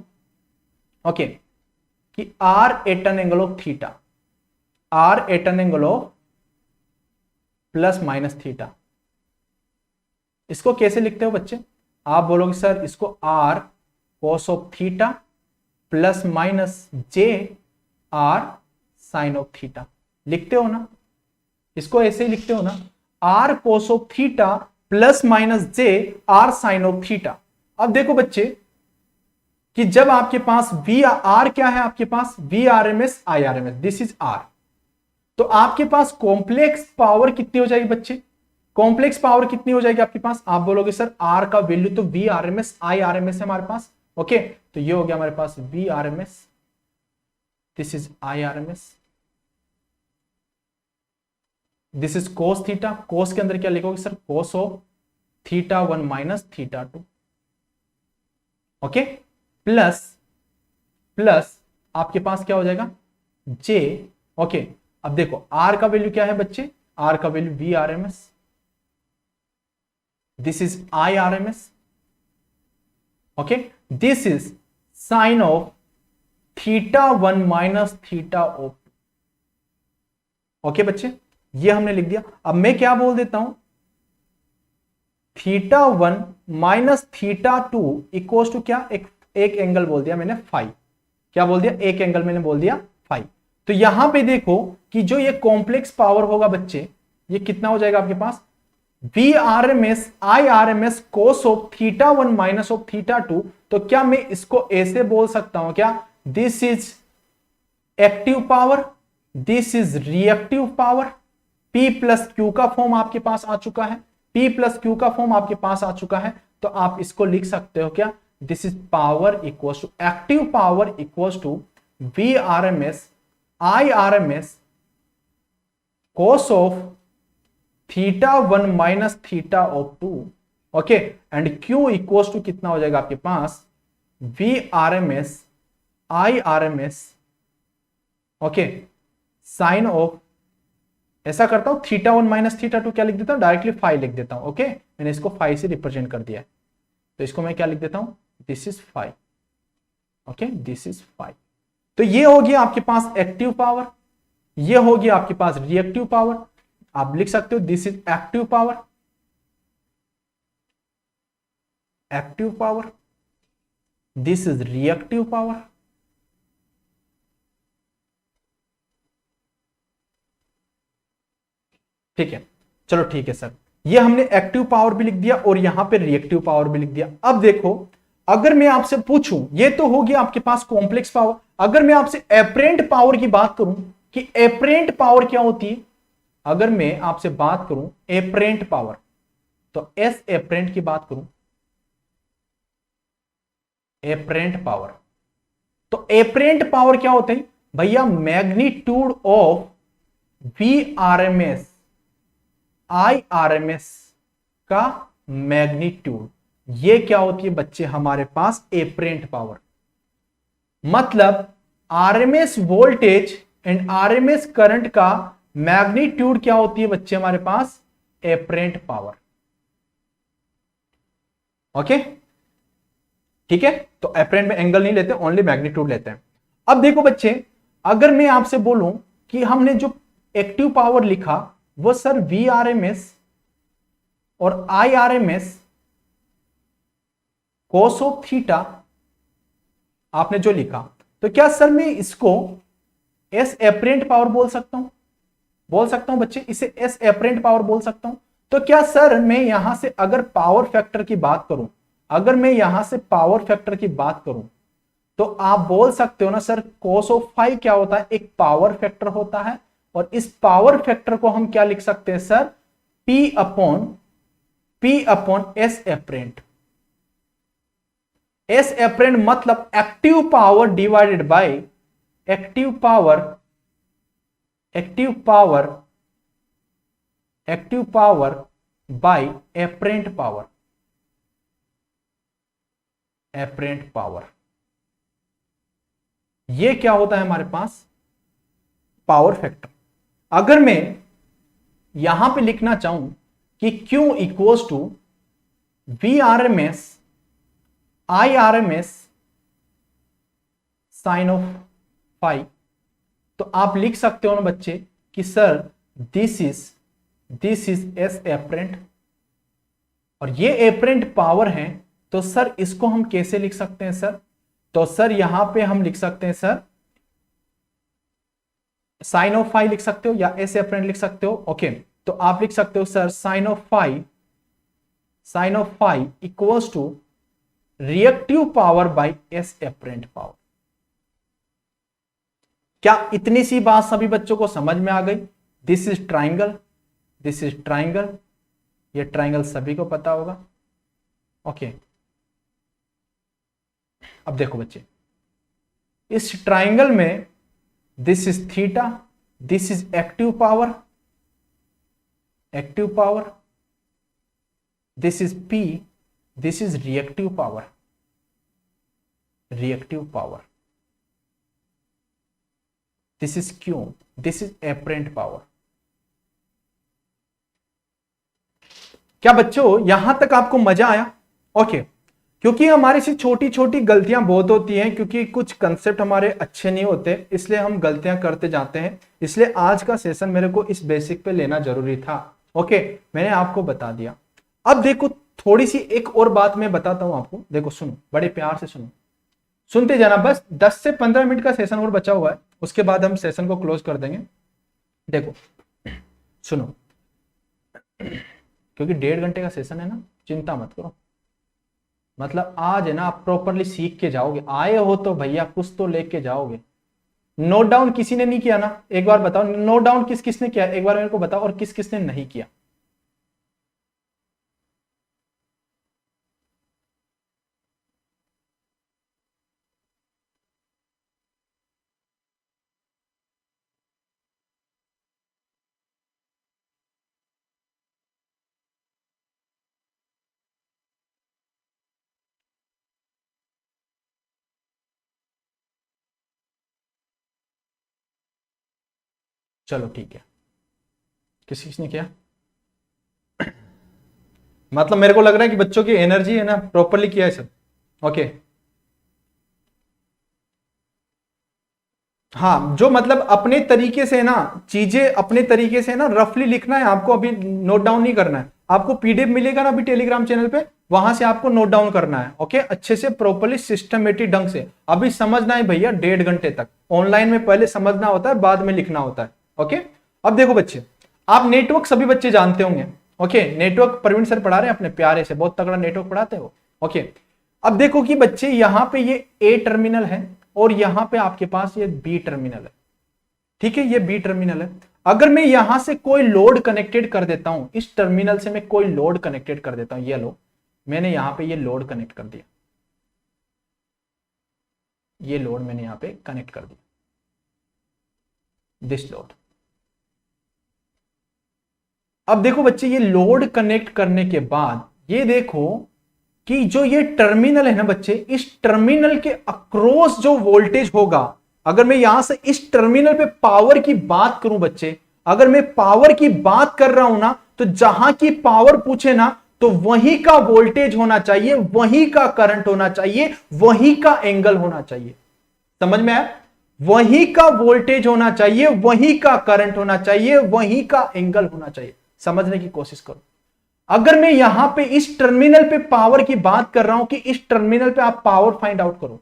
ओके, कि R at an angle of theta, R at an angle of plus minus theta. इसको कैसे लिखते हो बच्चे? आप बोलोगे सर इसको R cos of theta plus minus J R sine of theta लिखते हो ना? इसको ऐसे ही लिखते हो ना, R cos of theta plus minus J R sine of theta. अब देखो बच्चे कि जब आपके पास वी आर क्या है, आपके पास V R M S I R M S, this is R, तो आपके पास कॉम्प्लेक्स पावर कितनी हो जाएगी बच्चे? कॉम्प्लेक्स पावर कितनी हो जाएगी आपके पास? आप बोलोगे सर आर का वैल्यू तो V R M S I R M S है हमारे पास। ओके, तो ये हो गया हमारे पास V R M S, this is I R M S, this is cos theta. Cos के अंदर क्या लिखोगे सर? Cos of theta 1 minus theta 2। Okay, plus आपके पास क्या हो जाएगा? जे। ओके, अब देखो आर का वैल्यू क्या है बच्चे? आर का value V R M S, this is I R M S, okay, this is sine of theta 1 minus theta of 2। Okay बच्चे, ये हमने लिख दिया। अब मैं क्या बोल देता हूं? Theta 1 minus theta 2 equals to क्या? एक एंगल बोल दिया मैंने फाइव। क्या बोल दिया? एक एंगल मैंने बोल दिया फाइव। तो यहां पे देखो कि जो ये कॉम्प्लेक्स पावर होगा बच्चे, ये कितना हो जाएगा आपके पास? V R M S I R M S cos of theta 1 minus of theta 2। तो क्या मैं इसको ऐसे बोल सकता हूं क्या? This is active power, this is reactive power. P plus Q का फॉर्म आपके पास आ चुका है, P प्लस क्यू का फॉर्म आपके पास आ चुका है। तो आप इसको लिख सकते हो क्या? This is power equals to, active power equals to V R M S I R M S cos of theta 1 minus theta of 2। Okay, and Q equals to कितना हो जाएगा आपके पास? V R M S I R M S, okay, sine of ऐसा करता हूं, θ1 minus θ2 क्या लिख देता हूं, डायरेक्टली फाइव लिख देता हूं। ओके, मैंने इसको फाइव से रिप्रेजेंट कर दिया है, तो इसको मैं क्या लिख देता हूं, this is five. Okay, this is five. तो ये होगी आपके पास एक्टिव पावर, ये होगी आपके पास रिएक्टिव पावर। आप लिख सकते हो this is active power, active power, this is reactive power. ठीक है, चलो ठीक है सर, ये हमने एक्टिव पावर भी लिख दिया और यहां पे रिएक्टिव पावर भी लिख दिया। अब देखो, अगर मैं आपसे पूछूं, ये तो होगी आपके पास कॉम्प्लेक्स पावर, अगर मैं आपसे एपरेंट पावर की बात करूं कि एपरेंट पावर क्या होती है, अगर मैं आपसे बात करूं एपरेंट पावर, तो एस एपरेंट की बात करूं, एपरेंट पावर, तो एपरेंट पावर क्या होता है भैया, magnitude of V R M S I R M S का मैग्नीट्यूड, ये क्या होती है बच्चे हमारे पास एपरेंट पावर। मतलब RMS voltage and RMS current का मैग्नीट्यूड क्या होती है बच्चे हमारे पास, एपरेंट पावर। ओके, ठीक है, तो एपरेंट में एंगल नहीं लेते, ओनली मैग्नीट्यूड लेते हैं। अब देखो बच्चे, अगर मैं आपसे बोलूं कि हमने जो एक्टिव पावर लिखा वो sir V R M S और I R M S cos of theta आपने जो लिखा, तो क्या सर मैं इसको एस एपरेंट पावर बोल सकता हूं, बोल सकता हूं बच्चे, इसे एस एपरेंट पावर बोल सकता हूं। तो क्या सर मैं यहां से अगर पावर फैक्टर की बात करूं, अगर मैं यहां से पावर फैक्टर की बात करूं, तो आप बोल सकते हो ना सर cos ऑफ फाइव क्या होता है, एक पावर फैक्टर होता है, और इस पावर फैक्टर को हम क्या लिख सकते हैं sir, P upon S apparent. S apparent मतलब active power divided by active power, active power, active power by apparent power, apparent power, ये क्या होता है हमारे पास, पावर फैक्टर। अगर मैं यहां पे लिखना चाहूं कि Q equals to V R M S I R M S sine of phi, तो आप लिख सकते हो ना बच्चे कि sir this is S apparent, और ये एपरेंट पावर है, तो सर इसको हम कैसे लिख सकते हैं सर, तो सर यहां पे हम लिख सकते हैं सर साइन ऑफ फाइव लिख सकते हो या एस एपरेंट लिख सकते हो। ओके, तो आप लिख सकते हो sir sine of phi equals to reactive power by S apparent power. क्या इतनी सी बात सभी बच्चों को समझ में आ गई, this is triangle, this is triangle, ये ट्राइंगल सभी को पता होगा। ओके, अब देखो बच्चे, इस ट्राइंगल में this is theta, this is active power, active power, this is P, this is reactive power, reactive power, this is Q, this is apparent power. क्या बच्चों यहां तक आपको मजा आया? ओके, क्योंकि हमारी से छोटी छोटी गलतियां बहुत होती हैं, क्योंकि कुछ कंसेप्ट हमारे अच्छे नहीं होते, इसलिए हम गलतियां करते जाते हैं, इसलिए आज का सेशन मेरे को इस बेसिक पे लेना जरूरी था। ओके, मैंने आपको बता दिया। अब देखो, थोड़ी सी एक और बात मैं बताता हूं आपको, देखो सुनो, बड़े प्यार से सुनो, सुनते जाना, बस 10 से 15 मिनट का सेशन और बचा हुआ है, उसके बाद हम सेशन को क्लोज कर देंगे। देखो सुनो, क्योंकि 1.5 घंटे का सेशन है ना, चिंता मत करो, मतलब आज है ना आप प्रॉपरली सीख के जाओगे, आए हो तो भैया कुछ तो लेके जाओगे। नोट डाउन किसी ने नहीं किया ना, एक बार बताओ, नोट डाउन किस किसने किया, एक बार मेरे को बताओ, और किस किसने नहीं किया। चलो ठीक है, किसने किया? मतलब मेरे को लग रहा है कि बच्चों की एनर्जी है ना, प्रॉपरली किया है सब। ओके, हाँ, जो मतलब अपने तरीके से ना, चीजें अपने तरीके से ना रफली लिखना है आपको, अभी नोट डाउन नहीं करना है आपको। पीडीएफ मिलेगा ना अभी टेलीग्राम चैनल पे, वहां से आपको नोट डाउन करना है। ओके, अच्छे से प्रॉपरली सिस्टमेटिक ढंग से अभी समझना है भैया, 1.5 घंटे तक। ऑनलाइन में पहले समझना होता है, बाद में लिखना होता है। ओके, अब देखो बच्चे, आप नेटवर्क सभी बच्चे जानते होंगे। ओके, नेटवर्क प्रवीण सर पढ़ा रहे हैं अपने प्यारे से, बहुत तगड़ा नेटवर्क पढ़ाते हैं वो। ओके, अब देखो कि बच्चे यहां पे ये ए टर्मिनल है और यहां पे आपके पास ये बी टर्मिनल है। ठीक है, ये बी टर्मिनल है। अगर मैं यहां से कोई लोड कनेक्टेड कर देता हूं, इस टर्मिनल से मैं कोई लोड कनेक्टेड कर देता हूं, ये लो, मैंने यहां पे ये लोड कनेक्ट कर दिया, ये लोड मैंने यहां पे कनेक्ट कर दिया, दिस लोड। अब देखो बच्चे, ये लोड कनेक्ट करने के बाद ये देखो कि जो ये टर्मिनल है ना बच्चे, इस टर्मिनल के अक्रॉस जो वोल्टेज होगा, अगर मैं यहां से इस टर्मिनल पे पावर की बात करूं बच्चे, अगर मैं पावर की बात कर रहा हूं ना, तो जहां की पावर पूछे ना, तो वहीं का वोल्टेज होना चाहिए, वहीं का करंट होना चाहिए, वहीं का एंगल होना चाहिए। समझ में आया? वहीं का वोल्टेज होना चाहिए, वहीं का करंट होना चाहिए, वहीं का एंगल होना चाहिए। समझने की कोशिश करो। अगर मैं यहां पे इस टर्मिनल पे पावर की बात कर रहा हूं कि इस टर्मिनल पे आप पावर फाइंड आउट करो,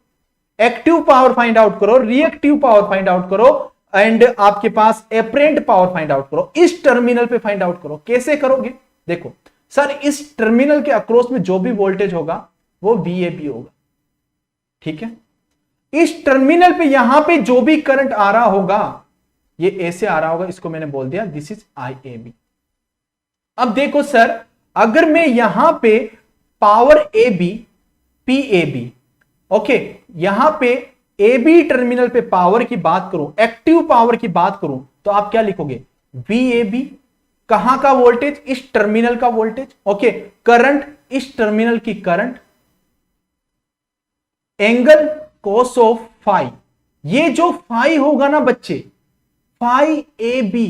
एक्टिव पावर फाइंड आउट करो, रिएक्टिव पावर फाइंड आउट करो, एंड आपके पास एपरेंट पावर फाइंड आउट करो, इस टर्मिनल पे फाइंड आउट करो। कैसे करोगे? देखो सर, इस टर्मिनल के अक्रॉस में जो भी वोल्टेज होगा वो VAB होगा। ठीक है, इस टर्मिनल पे यहां पे जो भी करंट आ रहा होगा, ये ऐसे आ रहा होगा, इसको मैंने बोल दिया दिस इज IAB। अब देखो सर, अगर मैं यहां पे पावर AB, PAB, ओके, यहां पे AB टर्मिनल पे पावर की बात करूं, एक्टिव पावर की बात करूं, तो आप क्या लिखोगे? VAB। कहां का वोल्टेज? इस टर्मिनल का वोल्टेज। ओके, करंट, इस टर्मिनल की current, angle cos of phi. ये जो फाई होगा ना बच्चे, फाई AB,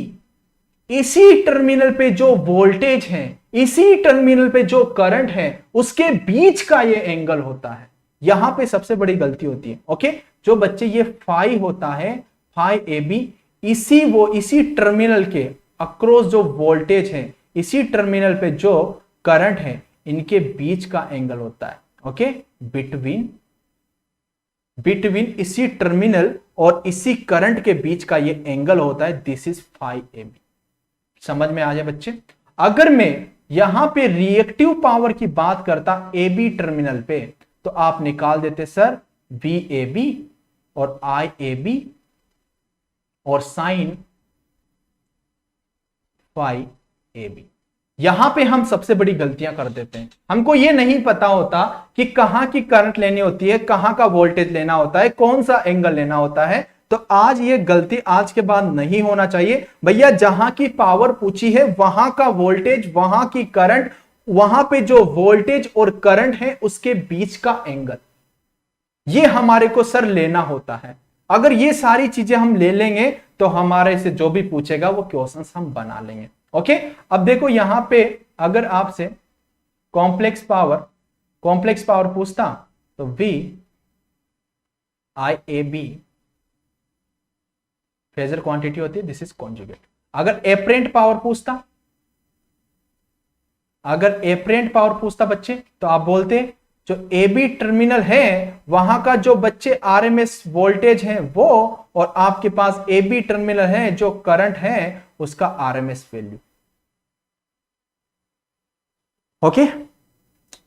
इसी टर्मिनल पे जो वोल्टेज है, इसी टर्मिनल पे जो करंट है, उसके बीच का ये एंगल होता है। यहां पे सबसे बड़ी गलती होती है। ओके, जो बच्चे ये फाई होता है, फाई AB, इसी टर्मिनल के अक्रॉस जो वोल्टेज है, इसी टर्मिनल पे जो करंट है, इनके बीच का एंगल होता है। ओके, बिटवीन इसी टर्मिनल और इसी करंट के बीच का ये एंगल होता है, दिस इज फाई AB। समझ में आ जाए बच्चे? अगर मैं यहां पे रिएक्टिव पावर की बात करता AB टर्मिनल पे, तो आप निकाल देते सर VAB और IAB और साइन फाई AB। यहां पे हम सबसे बड़ी गलतियां कर देते हैं। हमको ये नहीं पता होता कि कहां की करंट लेनी होती है, कहां का वोल्टेज लेना होता है, कौन सा एंगल लेना होता है। तो आज ये गलती आज के बाद नहीं होना चाहिए भैया। जहां की पावर पूछी है, वहां का वोल्टेज, वहां की करंट, वहां पे जो वोल्टेज और करंट है, उसके बीच का एंगल, ये हमारे को सर लेना होता है। अगर ये सारी चीजें हम ले लेंगे, तो हमारे से जो भी पूछेगा वो क्वेश्चंस हम बना लेंगे। ओके, अब देखो यहां पे अगर आपसे कॉम्प्लेक्स पावर पूछता, तो VIAB फेजर क्वांटिटी होती है, दिस इज कॉन्जुगेट। अगर एपरेंट पावर पूछता बच्चे, तो आप बोलते जो AB टर्मिनल है, वहां का जो बच्चे RMS वोल्टेज है वो, और आपके पास AB टर्मिनल है, जो करंट है उसका RMS वैल्यू। ओके,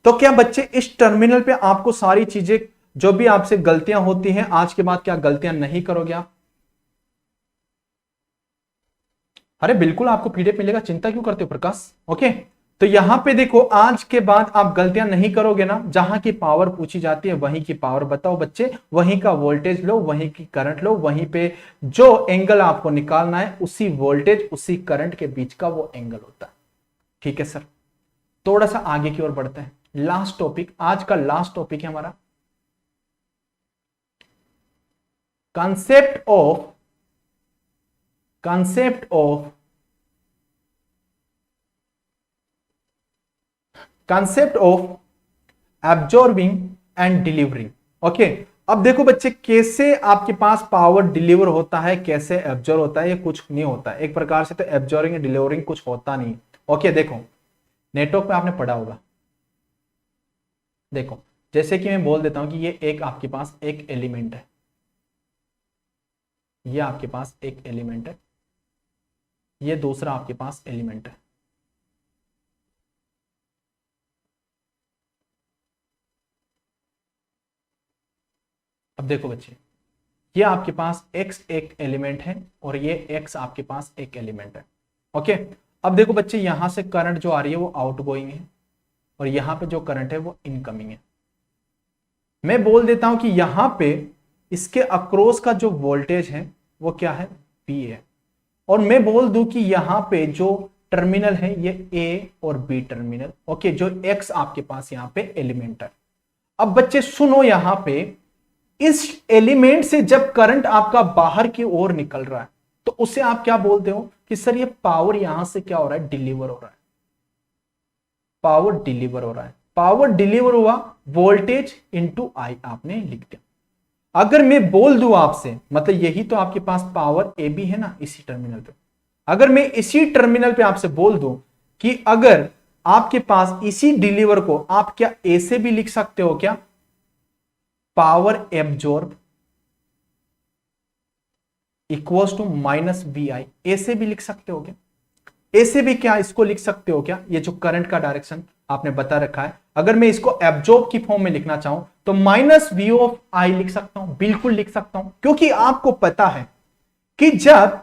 तो क्या बच्चे इस टर्मिनल पे आपको सारी चीजें, जो भी आपसे गलतियां होती हैं, आज के बाद क्या गलतियां नहीं करोगे आप? अरे बिल्कुल, आपको पीडीएफ मिलेगा, चिंता क्यों करते हो प्रकाश। ओके, तो यहां पे देखो, आज के बाद आप गलतियां नहीं करोगे ना। जहां की पावर पूछी जाती है, वहीं की पावर बताओ बच्चे, वहीं का वोल्टेज लो, वहीं की करंट लो, वहीं पे जो एंगल आपको निकालना है, उसी वोल्टेज उसी करंट के बीच का वो एंगल होता है। ठीक है सर, थोड़ा सा आगे की ओर बढ़ते हैं। लास्ट टॉपिक, आज का लास्ट टॉपिक है हमारा concept of concept of absorbing and delivering. Okay, अब देखो बच्चे कैसे आपके पास पावर डिलीवर होता है, कैसे एब्जॉर्ब होता है, ये कुछ नहीं होता है एक प्रकार से, तो एब्जॉर्बिंग डिलीवरिंग कुछ होता नहीं। ओके, देखो नेटवर्क में आपने पढ़ा होगा, देखो जैसे कि मैं बोल देता हूं कि ये एक आपके पास एक एलिमेंट है, ये आपके पास एक एलिमेंट है, ये दूसरा आपके पास एलिमेंट है। अब देखो बच्चे, ये आपके पास x एक एलिमेंट है और ये x आपके पास एक एलिमेंट है। ओके, अब देखो बच्चे यहां से करंट जो आ रही है वो आउटगोइंग है और यहां पे जो करंट है वो इनकमिंग है। मैं बोल देता हूं कि यहां पे इसके अक्रॉस का जो वोल्टेज है वो क्या है, V है, और मैं बोल दूं कि यहां पे जो टर्मिनल है ये A और B टर्मिनल। ओके, जो X आपके पास यहां पे एलिमेंट है। अब बच्चे सुनो, यहां पे इस एलिमेंट से जब करंट आपका बाहर की ओर निकल रहा है तो उसे आप क्या बोलते हो कि सर ये पावर यहां से क्या हो रहा है, डिलीवर हो रहा है, पावर डिलीवर हो रहा है। पावर डिलीवर हुआ वोल्टेज इंटू आई आपने लिख दिया। अगर मैं बोल दूं आपसे, मतलब यही तो आपके पास पावर ए बी है ना इसी टर्मिनल पे, अगर मैं इसी टर्मिनल पे आपसे बोल दूं कि अगर आपके पास इसी डिलीवर को आप क्या ए से भी लिख सकते हो क्या, power absorb equals to minus V I, ए से भी लिख सकते हो क्या, ए से भी क्या इसको लिख सकते हो क्या, ये जो करंट का डायरेक्शन आपने बता रखा है, अगर मैं इसको एब्जॉर्ब की फॉर्म में लिखना चाहूं तो माइनस वी ऑफ आई लिख सकता हूं, बिल्कुल लिख सकता हूं, क्योंकि आपको पता है कि जब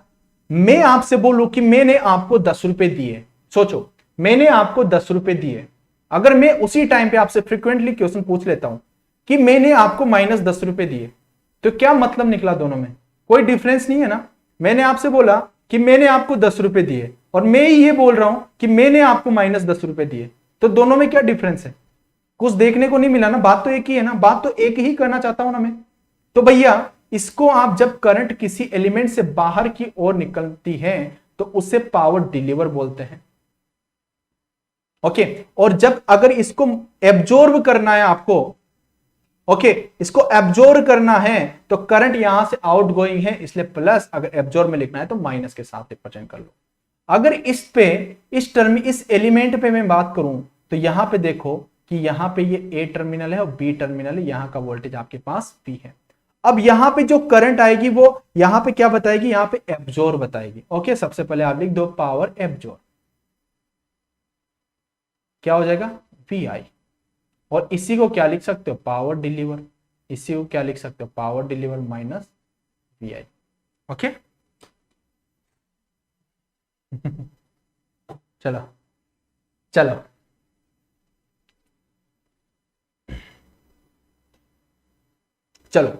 मैं आपसे बोलूं कि मैंने आपको 10 रुपए दिए, सोचो मैंने आपको 10 रुपए दिए, अगर मैं उसी टाइम पे आपसे फ्रीक्वेंटली क्वेश्चन पूछ लेता हूं कि मैंने आपको माइनस 10 रुपए दिए, तो क्या मतलब निकला, दोनों में कोई डिफरेंस नहीं है ना। मैंने आपसे बोला कि मैंने आपको 10 रुपए दिए और मैं ये बोल रहा हूं कि मैंने आपको माइनस 10 रुपए दिए, तो दोनों में क्या डिफरेंस है, कुछ देखने को नहीं मिला ना, बात तो एक ही है ना, बात तो एक ही करना चाहता हूं ना मैं। तो भैया इसको आप जब करंट किसी एलिमेंट से बाहर की ओर निकलती है तो उसे पावर डिलीवर बोलते हैं। ओके, और जब अगर इसको एब्जॉर्ब करना है आपको, ओके इसको एब्जॉर्ब करना है तो करंट यहां से आउट गोइंग है, इसलिए प्लस, अगर एब्जॉर्ब में लिखना है तो माइनस के साथ रिप्रेजेंट कर लो। अगर इस एलिमेंट पे मैं बात करूं तो यहां पे देखो कि यहां पे ये ए टर्मिनल है और बी टर्मिनल है, यहां का वोल्टेज आपके पास पी है। अब यहां पे जो करंट आएगी वो यहां पे क्या बताएगी, यहां पे एब्जॉर्ब बताएगी। ओके, सबसे पहले आप लिख दो पावर एब्जॉर्ब, क्या हो जाएगा वी आई, और इसी को क्या लिख सकते हो, पावर डिलीवर, इसी को क्या लिख सकते हो, power deliver minus V I. Okay चलो चलो चलो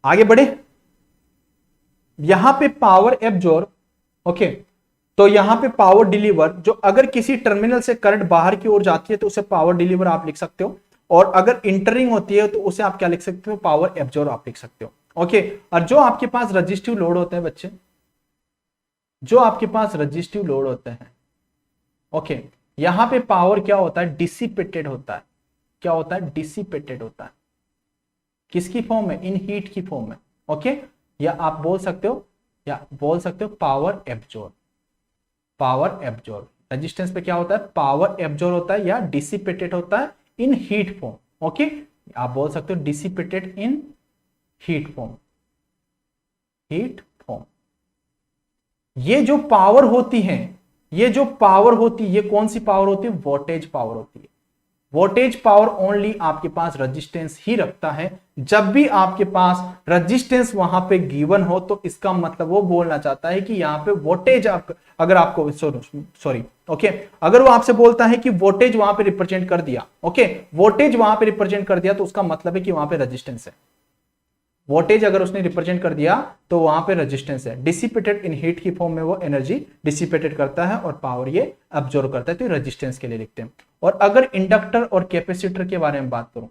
आगे बढ़े। यहां पे पावर एब्जॉर्ब, ओके, तो यहां पे पावर डिलीवर, जो अगर किसी टर्मिनल से करंट बाहर की ओर जाती है तो उसे पावर डिलीवर आप लिख सकते हो, और अगर इंटरिंग होती है तो उसे आप क्या लिख सकते हो, पावर एब्जॉर्ब आप लिख सकते हो। ओके, और जो आपके पास रजिस्टिव लोड होते हैं बच्चे, जो आपके पास रजिस्टिव लोड होते हैं, ओके, यहां पे पावर क्या होता है, डिसिपेटेड होता है, क्या होता है, डिसिपेटेड होता है, किसकी फॉर्म में, इन हीट की फॉर्म में। ओके, या आप बोल सकते हो, power absorb, power absorb resistance पे क्या होता है, पावर एब्जॉर्ब होता है या डिसिपेटेड होता है इन हीट फॉर्म। ओके, आप बोल सकते हो डिसिपेटेड इन हीट फॉर्म, हीट फॉर्म। ये जो पावर होती है, ये जो पावर होती है, ये कौन सी पावर होती है, वोल्टेज पावर होती है। वोल्टेज पावर ओनली आपके पास रेजिस्टेंस ही रखता है। जब भी आपके पास रेजिस्टेंस वहां पे गिवन हो तो इसका मतलब वो बोलना चाहता है कि यहां पे वोल्टेज अगर आपको सॉरी ओके, अगर वो आपसे बोलता है कि वोल्टेज वहां पे रिप्रेजेंट कर दिया, ओके, वोल्टेज वहां पे रिप्रेजेंट कर दिया तो उसका मतलब है कि वहां पे रेजिस्टेंस है। वोल्टेज अगर उसने रिप्रेजेंट कर दिया तो वहां पे रेजिस्टेंस है। डिसिपेटेड इन हीट की फॉर्म में वो एनर्जी डिसिपेटेड करता है और पावर ये अब्जॉर्ब करता है, तो रेजिस्टेंस के लिए लिखते हैं। और अगर इंडक्टर और कैपेसिटर के बारे में बात करूं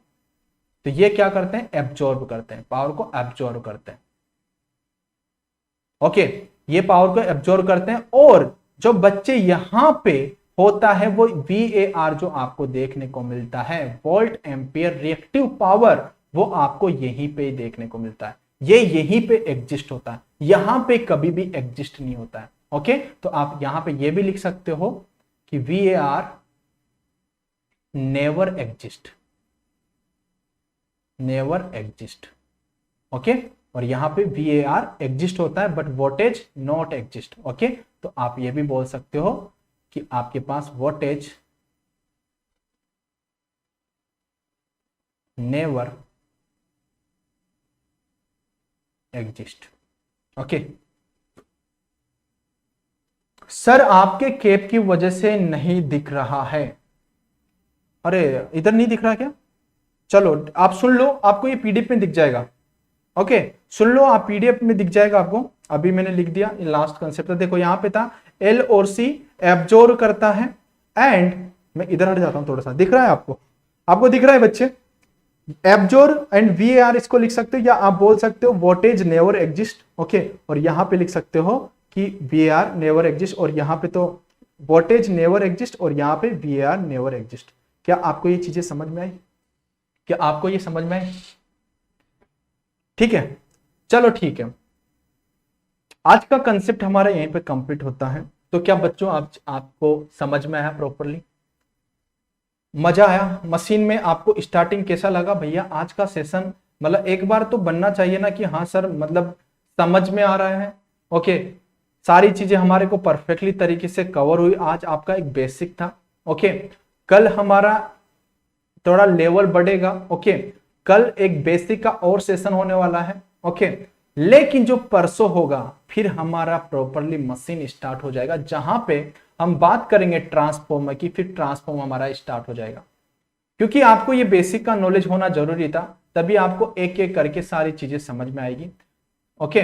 तो ये क्या करते हैं, एब्जॉर्ब करते हैं, पावर को एब्जॉर्ब करते हैं। ओके, ये पावर को एब्जॉर्ब करते हैं। और जो बच्चे यहां पे होता है वो VAR जो आपको देखने को मिलता है, वोल्ट एम्पियर रिएक्टिव पावर, वो आपको यहीं पे देखने को मिलता है, ये यहीं पे एग्जिस्ट होता है, यहां पे कभी भी एग्जिस्ट नहीं होता है। ओके, तो आप यहां पे ये भी लिख सकते हो कि VAR never exist, never exist. Okay, और यहां पे VAR एग्जिस्ट होता है but voltage not exist. Okay, तो आप ये भी बोल सकते हो कि आपके पास voltage never exist. Okay, sir आपके कैप की वजह से नहीं दिख रहा है। अरे इधर नहीं दिख रहा क्या? चलो आप सुन लो, आपको ये पीडीएफ में दिख जाएगा। ओके, सुन लो, आप पीडीएफ में दिख जाएगा आपको। अभी मैंने लिख दिया लास्ट कंसेप्ट। देखो यहां पे था एल और सी एब्जॉर्ब करता है एंड, मैं इधर हट जाता हूं थोड़ा सा, दिख रहा है आपको? आपको दिख रहा है बच्चे? एब्जॉर्ब एंड VAR इसको लिख सकते हो, या आप बोल सकते हो वोल्टेज नेवर एग्जिस्ट। ओके, और यहां पे लिख सकते हो कि VAR नेवर एग्जिस्ट, और यहां पे तो वोल्टेज नेवर एग्जिस्ट और यहां पे VAR नेवर एग्जिस्ट। क्या आपको ये चीजें समझ में आई? क्या आपको ये समझ में आई? ठीक है, चलो ठीक है, आज का कंसेप्ट हमारा यहीं पे कंप्लीट होता है। तो क्या बच्चों आपको समझ में आया प्रॉपरली? मजा आया? मशीन में आपको स्टार्टिंग कैसा लगा भैया आज का सेशन? मतलब एक बार तो बनना चाहिए ना कि हाँ सर मतलब समझ में आ रहा है। ओके, सारी चीजें हमारे को परफेक्टली तरीके से कवर हुई। आज आपका एक बेसिक था। ओके, कल हमारा थोड़ा लेवल बढ़ेगा। ओके, कल एक बेसिक का और सेशन होने वाला है। ओके, लेकिन जो परसों होगा फिर हमारा प्रॉपरली मशीन स्टार्ट हो जाएगा, जहां पे हम बात करेंगे ट्रांसफॉर्मर की। फिर ट्रांसफॉर्मर हमारा स्टार्ट हो जाएगा, क्योंकि आपको ये बेसिक का नॉलेज होना जरूरी था, तभी आपको एक एक करके सारी चीजें समझ में आएगी। ओके,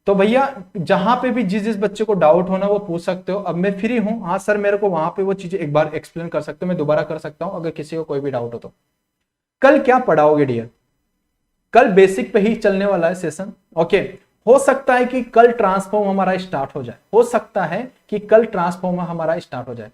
तो भैया जहां पे भी जिस जिस बच्चे को डाउट होना वो पूछ सकते हो। अब मैं फ्री हूं, हाँ सर मेरे को वहां पे वो चीजें एक बार एक्सप्लेन कर सकते हो, मैं दोबारा कर सकता हूं अगर किसी को कोई भी डाउट हो तो। कल क्या पढ़ाओगे डियर? कल बेसिक पे ही चलने वाला है सेशन। ओके, हो सकता है कि कल ट्रांसफॉर्म हमारा स्टार्ट हो जाए, हो सकता है कि कल ट्रांसफॉर्मर हमारा स्टार्ट हो जाए।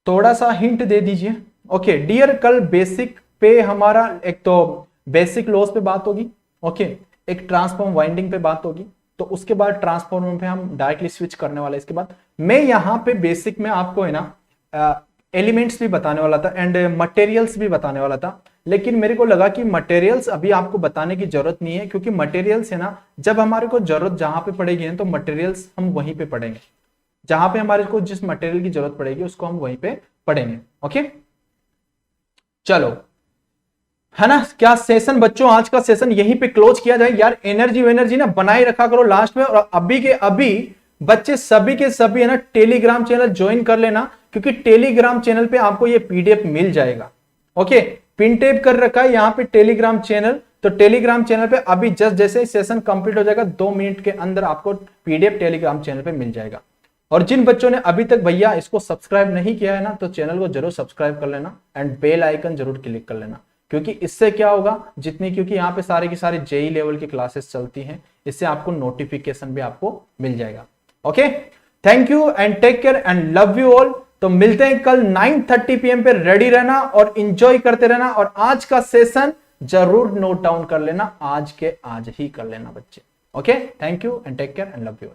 थोड़ा सा हिंट दे दीजिए। ओके डियर, कल बेसिक पे हमारा एक तो बेसिक लॉस पे बात होगी। ओके, एक ट्रांसफॉर्म वाइंडिंग पे बात होगी, तो उसके बाद ट्रांसफॉर्मर पे हम डायरेक्टली स्विच करने वाले। इसके बाद मैं यहाँ पे बेसिक में आपको है ना एलिमेंट्स भी बताने वाला था एंड मटेरियल्स भी बताने वाला था, लेकिन मेरे को लगा कि मटेरियल्स अभी आपको बताने की जरूरत नहीं है, क्योंकि मटेरियल्स है ना जब हमारे को जरूरत जहां पे पड़ेगी ना तो मटेरियल्स हम वहीं पे पढ़ेंगे, जहां पे हमारे को जिस मटेरियल की जरूरत पड़ेगी उसको हम वहीं पे पढ़ेंगे। ओके चलो, है ना? क्या सेशन बच्चों, आज का सेशन यहीं पे क्लोज किया जाए यार। एनर्जी ना बनाए रखा करो लास्ट में, और अभी के अभी बच्चे सभी के सभी है ना टेलीग्राम चैनल ज्वाइन कर लेना, क्योंकि टेलीग्राम चैनल पे आपको ये पीडीएफ मिल जाएगा। ओके, पिन टेप कर रखा है यहाँ पे टेलीग्राम चैनल, तो टेलीग्राम चैनल पे अभी जस्ट जैसे सेशन कंप्लीट हो जाएगा 2 मिनट के अंदर आपको पीडीएफ टेलीग्राम चैनल पे मिल जाएगा। और जिन बच्चों ने अभी तक भैया इसको सब्सक्राइब नहीं किया है ना, तो चैनल को जरूर सब्सक्राइब कर लेना एंड बेल आइकन जरूर क्लिक कर लेना, क्योंकि इससे क्या होगा क्योंकि यहाँ पे सारे की सारी जेई लेवल की क्लासेस चलती हैं, इससे आपको नोटिफिकेशन भी आपको मिल जाएगा। Okay, thank you and take care and love you all. तो मिलते हैं कल 9:30 PM पे। रेडी रहना और इंजॉय करते रहना, और आज का सेशन जरूर नोट डाउन कर लेना, आज के आज ही कर लेना बच्चे। Okay, thank you and take care and love you all.